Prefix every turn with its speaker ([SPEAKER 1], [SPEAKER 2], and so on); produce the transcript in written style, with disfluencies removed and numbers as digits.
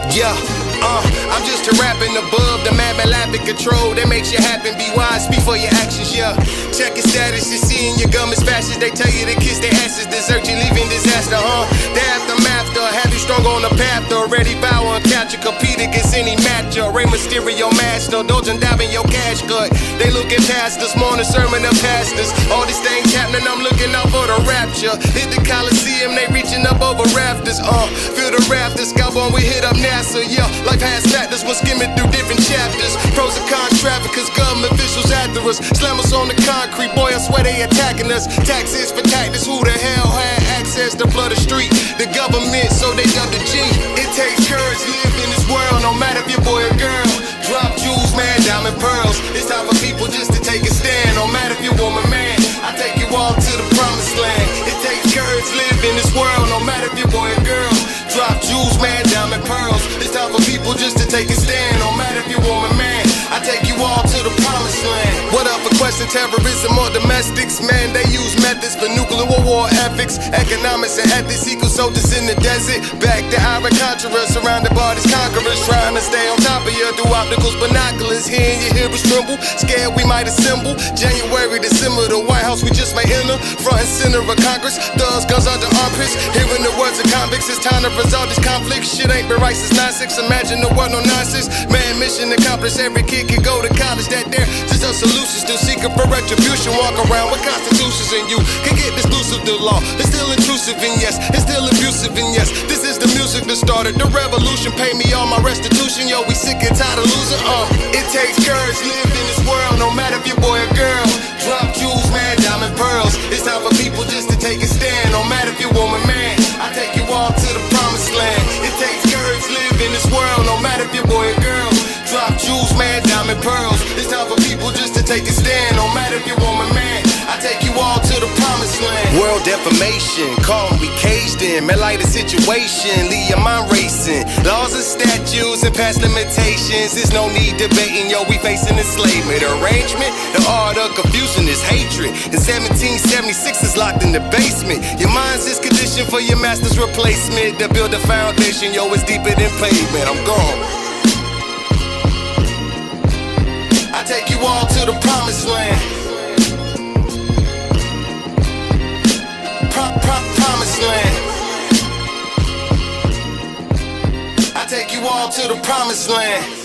[SPEAKER 1] Yeah, I'm just a rapping above the mad laughing control that makes you happen. Be wise before your actions, yeah. Check your status, you see in your gum is fashion. They tell you to kiss their asses, desert you leaving disaster, The aftermath, have you strong on the path, already vow and catch you, compete against any match. Ray Mysterio master, don't dive in your cash cut. They looking past us, morning sermon of pastors. All these things happening, I'm looking out for the rapture. Hit the Coliseum, they reaching up over rafters, feel the rafters, got one, we hit up NASA, yeah. Life has factors when skimming through different chapters. Pros and cons, traffickers, government officials after us. Slam us on the concrete, boy, I swear they attacking us. Taxes for tactics, who the hell had access to flood the street? The government, so they got the G. It takes courage to live in this world, no matter if you're boy or girl. Drop jewels, man, diamond pearls. It's time for people just to take a stand, no matter if you're woman, man. I take you all to the promised land. It takes courage to live in this world, no matter if you're boy or girl. Drop jewels, man, diamond pearls. It's time for people just to take a stand, no matter if you're woman, man. I take you all to the promised land. What up for question terrorism or domestics? Man, they use methods for nuclear war ethics. Economics and ethics equal soldiers in the desert. Back to Iron Contra, surrounded by these conquerors, trying to stay on top of you through opticals, binoculars. Hearing your hearers tremble, scared we might assemble. January, December, the White House we just may enter. Front and center of Congress, thugs, guns under armpits. Hearing the words of convicts, it's time to resolve this conflict. Shit ain't been right since 9/6. Imagine the world no nonsense. Man, mission accomplished. Every kid can go to college. That there, just a solution. Still seeking for retribution. Walk around with constitutions, and you can get exclusive to law. It's still intrusive, and yes, it's still abusive, and yes, this is the music that started the revolution. Pay me all my restitution, yo. We sick and tired of losing. It takes courage to live in this world, no matter if you're boy or girl. Drop jewels, man, diamond pearls. It's time for people just to take a stand, no matter if you're woman, man. I take you all to the promised land. It takes courage to live in this world, no matter if you're boy or girl. Drop jewels, man, diamond pearls. It's time for people just to take a stand, no matter if you're woman, man. I take you all to the promised land. World defamation, call we caged in. Man, like the situation, leave your mind racing. Laws and statutes and past limitations. There's no need debating, yo, we facing enslavement. Arrangement, the art of confusion is hatred. In 1776 is locked in the basement. Your mind's is conditioned for your master's replacement. To build a foundation, yo, it's deeper than pavement. I'm gone. I take you all to the promised land. Promised land. I take you all to the promised land.